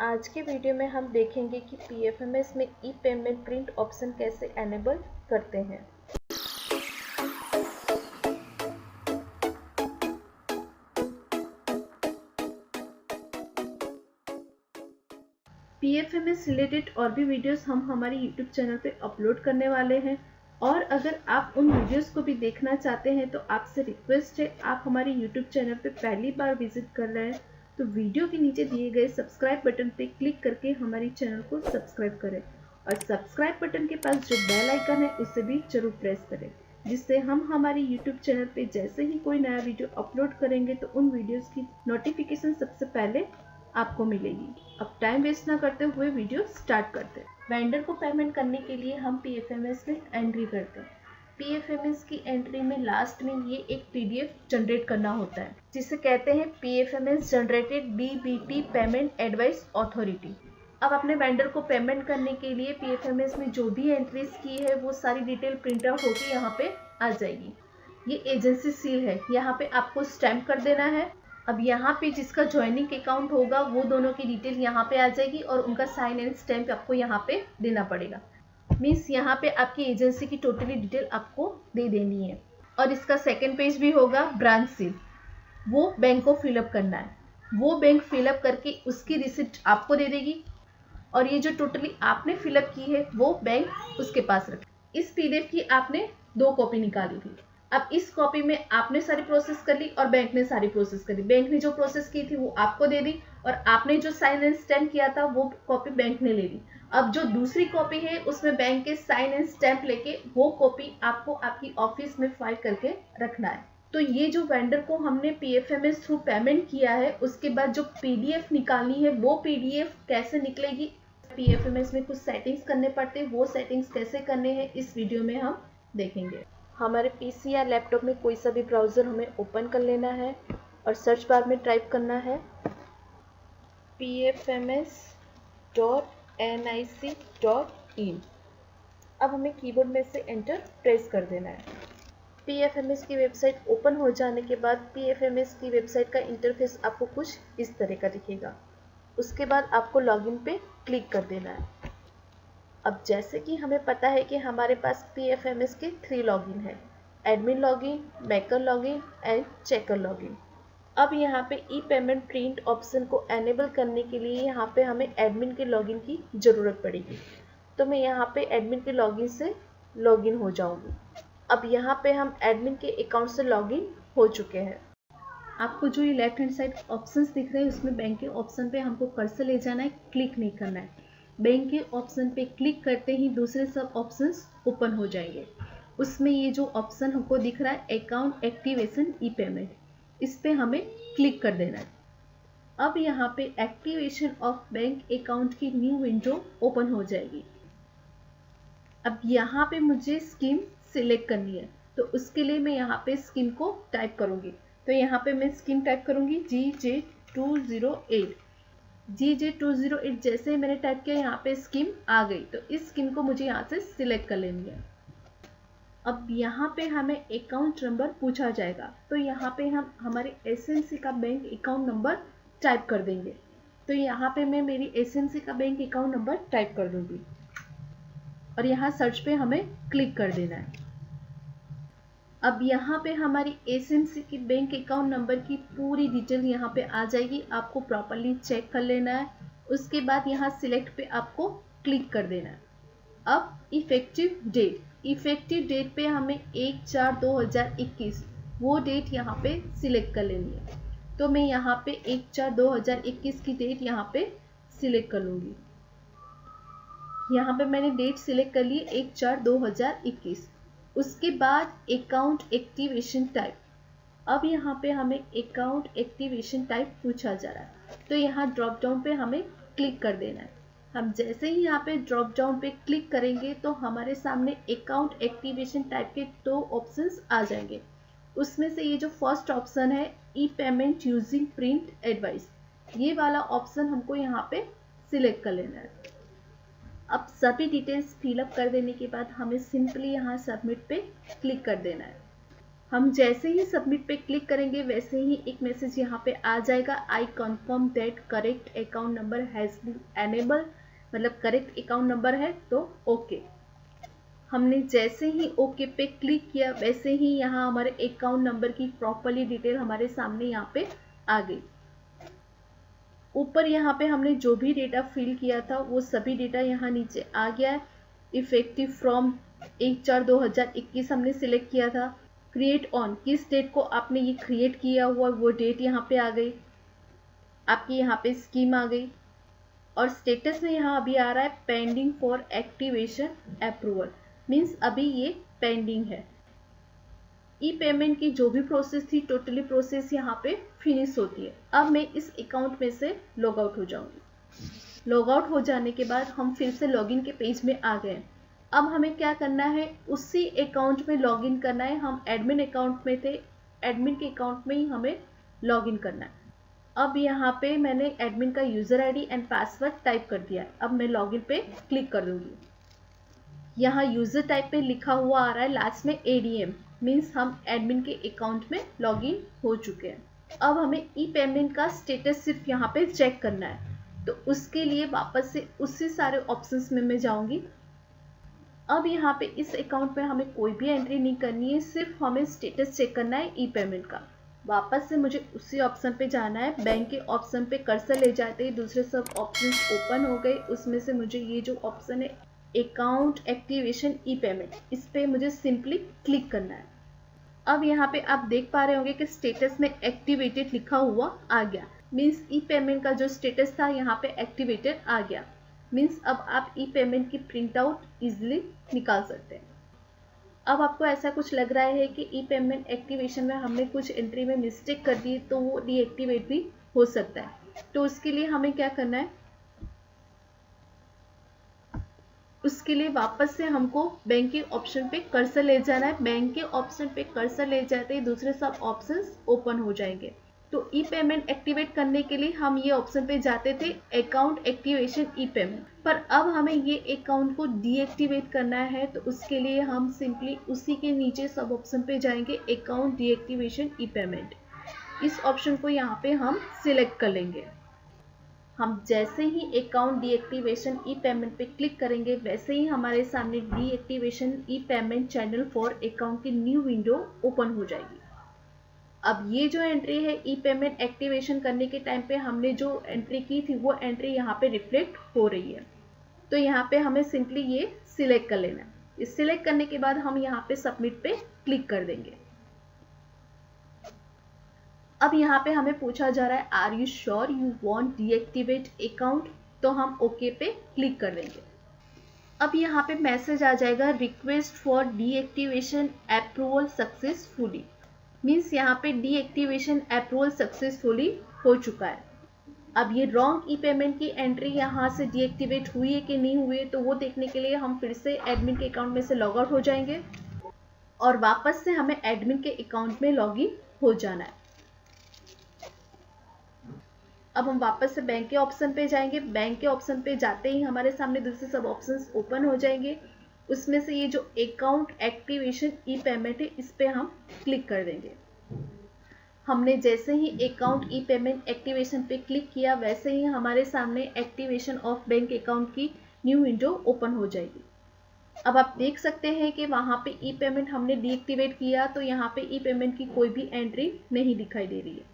आज के वीडियो में हम देखेंगे कि पीएफएमएस में ई पेमेंट प्रिंट ऑप्शन कैसे एनेबल करते हैं। पीएफएमएस रिलेटेड और भी वीडियोस हम हमारे यूट्यूब चैनल पे अपलोड करने वाले हैं और अगर आप उन वीडियोस को भी देखना चाहते हैं तो आपसे रिक्वेस्ट है, आप हमारे यूट्यूब चैनल पे पहली बार विजिट कर रहे हैं तो वीडियो के नीचे दिए गए सब्सक्राइब बटन पे क्लिक करके हमारे चैनल को सब्सक्राइब करें और सब्सक्राइब बटन के पास जो बेल आइकन है उसे भी जरूर प्रेस करें, जिससे हम हमारे यूट्यूब चैनल पे जैसे ही कोई नया वीडियो अपलोड करेंगे तो उन वीडियोस की नोटिफिकेशन सबसे पहले आपको मिलेगी। अब टाइम वेस्ट ना करते हुए वीडियो स्टार्ट करते हैं। वेंडर को पेमेंट करने के लिए हम पीएफएमएस में एंट्री करते हैं। पीएफएमएस की एंट्री में लास्ट में ये एक पीडीएफ जनरेट करना होता है जिसे कहते हैं PFMS generated DBT payment advice authority. अब अपने वेंडर को पेमेंट करने के लिए पीएफएमएस में जो भी एंट्रीज की है वो सारी डिटेल प्रिंट आउट होकर यहाँ पे आ जाएगी। ये एजेंसी सील है, यहाँ पे आपको स्टैम्प कर देना है। अब यहाँ पे जिसका ज्वाइनिंग अकाउंट होगा वो दोनों की डिटेल यहाँ पे आ जाएगी और उनका साइन एंड स्टैम्प आपको यहाँ पे देना पड़ेगा। मीन्स यहाँ पे आपकी एजेंसी की टोटली डिटेल आपको दे देनी है। और इसका सेकंड पेज भी होगा ब्रांच सील, वो बैंक को फिलअप करना है। वो बैंक फिलअप करके उसकी रिसिप्ट आपको दे देगी और ये जो टोटली आपने फिलअप की है वो बैंक उसके पास रखे। इस पीडीएफ की आपने 2 कॉपी निकाली थी। अब इस कॉपी में आपने सारी प्रोसेस कर ली और बैंक ने सारी प्रोसेस कर दी। बैंक ने जो प्रोसेस की थी वो आपको दे दी और आपने जो साइन एंड स्टैम्प किया था वो कॉपी बैंक ने ले ली। अब जो दूसरी कॉपी है उसमें बैंक के साइन एंड स्टैम्प लेके वो कॉपी आपको आपकी ऑफिस में फाइल करके रखना है। तो ये जो वेंडर को हमने पीएफएमएस थ्रू पेमेंट किया है उसके बाद जो पीडीएफ निकालनी है वो पीडीएफ कैसे निकलेगी, पीएफएमएस में कुछ सेटिंग्स करने पड़ते हैं, वो सेटिंग्स कैसे करने हैं इस वीडियो में हम देखेंगे। हमारे पीसी या लैपटॉप में कोई सा भी ब्राउज़र हमें ओपन कर लेना है और सर्च बार में टाइप करना है pfms.nic.in। अब हमें कीबोर्ड में से एंटर प्रेस कर देना है। पीएफएमएस की वेबसाइट ओपन हो जाने के बाद पीएफएमएस की वेबसाइट का इंटरफेस आपको कुछ इस तरह का दिखेगा। उसके बाद आपको लॉगिन पे क्लिक कर देना है। अब जैसे कि हमें पता है कि हमारे पास पीएफएमएस के 3 लॉगिन है, admin login, maker login and checker login. अब यहाँ पे ई पेमेंट प्रिंट ऑप्शन को एनेबल करने के लिए यहाँ पे हमें एडमिन के लॉगिन की ज़रूरत पड़ेगी। तो मैं यहाँ पे एडमिन के लॉगिन से लॉगिन हो जाऊँगी। अब यहाँ पे हम एडमिन के अकाउंट से लॉगिन हो चुके हैं। आपको जो ये लेफ्ट हैंड साइड ऑप्शंस दिख रहे हैं उसमें बैंक के ऑप्शन पे हमको कर्सर ले जाना है, क्लिक नहीं करना है। बैंक के ऑप्शन पे क्लिक करते ही दूसरे सब ऑप्शंस ओपन हो जाएंगे। उसमें ये जो ऑप्शन हमको दिख रहा है अकाउंट एक्टिवेशन ई पेमेंट, इस पे हमें क्लिक कर देना है। अब यहाँ पे एक्टिवेशन ऑफ बैंक अकाउंट की न्यू विंडो ओपन हो जाएगी। अब यहाँ पे मुझे स्कीम सिलेक्ट करनी है तो उसके लिए मैं यहाँ पे स्कीम को टाइप करूँगी। तो यहाँ पे मैं स्कीम टाइप करूँगी GJ208। GJ208 जैसे ही मैंने टाइप किया यहाँ पे स्कीम आ गई, तो इस स्कीम को मुझे यहाँ से सिलेक्ट कर लेनी है। अब यहाँ पे हमें अकाउंट नंबर पूछा जाएगा तो यहाँ पे हम हमारे एसएमसी का बैंक अकाउंट नंबर टाइप कर देंगे। तो यहाँ पे मैं मेरी एसएमसी का बैंक अकाउंट नंबर टाइप कर दूँगी और यहाँ सर्च पे हमें क्लिक कर देना है। अब यहाँ पे हमारी एसएमसी की बैंक अकाउंट नंबर की पूरी डिटेल यहाँ पे आ जाएगी। आपको प्रॉपरली चेक कर लेना है। उसके बाद यहाँ सिलेक्ट पे आपको क्लिक कर देना है। अब इफेक्टिव डेट पे हमें 1/4/2021 वो डेट यहाँ पे सिलेक्ट कर लेनी है। तो मैं यहाँ पे 1/4/2021 की डेट यहाँ पे सिलेक्ट कर लूँगी। यहाँ पे मैंने डेट सिलेक्ट कर ली 1/4/2021। उसके बाद अकाउंट एक्टिवेशन टाइप। अब यहाँ पे हमें अकाउंट एक्टिवेशन टाइप पूछा जा रहा है तो यहाँ ड्रॉप डाउन पे हमें क्लिक कर देना है। हम जैसे ही यहाँ पे ड्रॉप डाउन पे क्लिक करेंगे तो हमारे सामने अकाउंट एक्टिवेशन टाइप के 2 ऑप्शंस आ जाएंगे। उसमें से ये जो फर्स्ट ऑप्शन है ई पेमेंट यूजिंग प्रिंट एडवाइस, ये वाला ऑप्शन हमको यहाँ पे सिलेक्ट कर लेना है। अब सभी डिटेल्स फिलअप कर देने के बाद हमें सिंपली यहाँ सबमिट पे क्लिक कर देना है। हम जैसे ही सबमिट पे क्लिक करेंगे वैसे ही एक मैसेज यहाँ पे आ जाएगा, I confirm that correct account number has been enable, मतलब करेक्ट अकाउंट नंबर है तो ओके। हमने जैसे ही ओके पे क्लिक किया वैसे ही यहाँ हमारे अकाउंट नंबर की प्रॉपरली डिटेल हमारे सामने यहाँ पे आ गई। ऊपर यहाँ पे हमने जो भी डेटा फिल किया था वो सभी डेटा यहाँ नीचे आ गया है। इफेक्टिव फ्रॉम 1/4/2021 हमने सिलेक्ट किया था। क्रिएट ऑन, किस डेट को आपने ये क्रिएट किया हुआ वो डेट यहाँ पे आ गई, आपकी यहाँ पे स्कीम आ गई। और स्टेटस में यहाँ अभी आ रहा है pending for activation approval, means अभी ये पेंडिंग है। ई पेमेंट की जो भी प्रोसेस थी टोटली प्रोसेस यहाँ पे फिनिश होती है। अब मैं इस अकाउंट में से लॉग आउट हो जाऊंगी। लॉग आउट हो जाने के बाद हम फिर से लॉगिन के पेज में आ गए। अब हमें क्या करना है, उसी अकाउंट में लॉगिन करना है। हम एडमिन अकाउंट में थे, एडमिन के अकाउंट में ही हमें लॉगिन करना है। अब यहाँ पे मैंने एडमिन का user ID and password type कर दिया है। अब मैं लॉगिन पे क्लिक कर दूंगी। यहाँ यूज़र टाइप पे लिखा हुआ आ रहा है लास्ट में ADM, मीन्स हम एडमिन के अकाउंट में लॉगिन हो चुके हैं। अब हमें ई पेमेंट का स्टेटस सिर्फ यहाँ पे चेक करना है, तो उसके लिए वापस से उसी सारे ऑप्शंस में मैं जाऊँगी। अब यहाँ पे इस अकाउंट में हमें कोई भी एंट्री नहीं करनी है, सिर्फ हमें स्टेटस चेक करना है ई पेमेंट का। वापस से मुझे उसी ऑप्शन पे जाना है। बैंक के ऑप्शन पे कर्सर ले जाते ही दूसरे सब ऑप्शंस ओपन हो गए। उसमें से मुझे ये जो ऑप्शन है अकाउंट एक्टिवेशन ई पेमेंट, इस पे मुझे सिंपली क्लिक करना है। अब यहाँ पे आप देख पा रहे होंगे कि स्टेटस में एक्टिवेटेड लिखा हुआ आ गया, मीन्स ई पेमेंट का जो स्टेटस था यहाँ पे एक्टिवेटेड आ गया। मीन्स अब आप ई पेमेंट की प्रिंट आउट ईजिली निकाल सकते हैं। अब आपको ऐसा कुछ लग रहा है कि ई पेमेंट एक्टिवेशन में हमने कुछ एंट्री में मिस्टेक कर दी तो वो डीएक्टिवेट भी हो सकता है, तो उसके लिए हमें क्या करना है, उसके लिए वापस से हमको बैंक के ऑप्शन पे कर्सर ले जाना है। बैंक के ऑप्शन पे कर्सर ले जाते ही दूसरे सब ऑप्शंस ओपन हो जाएंगे। तो ई पेमेंट एक्टिवेट करने के लिए हम ये ऑप्शन पे जाते थे अकाउंट एक्टिवेशन ई पेमेंट, पर अब हमें ये अकाउंट को डीएक्टिवेट करना है, तो उसके लिए हम सिंपली उसी के नीचे सब ऑप्शन पे जाएंगे अकाउंट डीएक्टिवेशन ई पेमेंट। इस ऑप्शन को यहाँ पे हम सिलेक्ट कर लेंगे। हम जैसे ही अकाउंट डीएक्टिवेशन ई पेमेंट पे क्लिक करेंगे वैसे ही हमारे सामने deactivation E payment channel for account की न्यू विंडो ओपन हो जाएगी। अब ये जो एंट्री है ई पेमेंट एक्टिवेशन करने के टाइम पे हमने जो एंट्री की थी वो एंट्री यहाँ पे रिफ्लेक्ट हो रही है, तो यहाँ पे हमें सिंपली ये सिलेक्ट कर लेना है। इस सिलेक्ट करने के बाद हम यहाँ पे सबमिट पे क्लिक कर देंगे। अब यहाँ पे हमें पूछा जा रहा है are you sure you want deactivate account, तो हम ओके पे क्लिक कर देंगे। अब यहाँ पे मैसेज आ जाएगा request for deactivation approval successfully, means यहाँ पे डीएक्टिवेशन अप्रूवल सक्सेसफुली हो चुका है। अब ये रॉन्ग ई पेमेंट की एंट्री यहाँ से डीएक्टिवेट हुई है कि नहीं हुई है, तो वो देखने के लिए हम फिर से एडमिन के अकाउंट में से लॉग आउट हो जाएंगे और वापस से हमें एडमिन के अकाउंट में लॉगिन हो जाना है। अब हम वापस से बैंक के ऑप्शन पे जाएंगे। बैंक के ऑप्शन पे जाते ही हमारे सामने दूसरे सब ऑप्शंस ओपन हो जाएंगे। उसमें से ये जो अकाउंट एक्टिवेशन ई पेमेंट है इस पे हम क्लिक कर देंगे। हमने जैसे ही अकाउंट ई पेमेंट एक्टिवेशन पे क्लिक किया वैसे ही हमारे सामने एक्टिवेशन ऑफ बैंक अकाउंट की न्यू विंडो ओपन हो जाएगी। अब आप देख सकते हैं कि वहाँ पे ई पेमेंट हमने डीएक्टिवेट किया तो यहाँ पे ई पेमेंट की कोई भी एंट्री नहीं दिखाई दे रही है,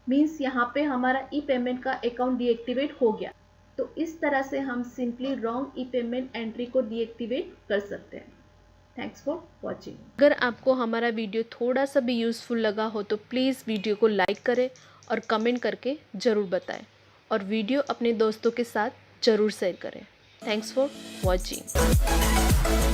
मीन्स यहाँ पे हमारा ई पेमेंट का अकाउंट डीएक्टिवेट हो गया। तो इस तरह से हम सिंपली रॉन्ग ई पेमेंट एंट्री को डीएक्टिवेट कर सकते हैं। Thanks for watching. अगर आपको हमारा वीडियो थोड़ा सा भी यूज़फुल लगा हो तो प्लीज़ वीडियो को लाइक करें और कमेंट करके ज़रूर बताएं और वीडियो अपने दोस्तों के साथ ज़रूर शेयर करें। Thanks for watching.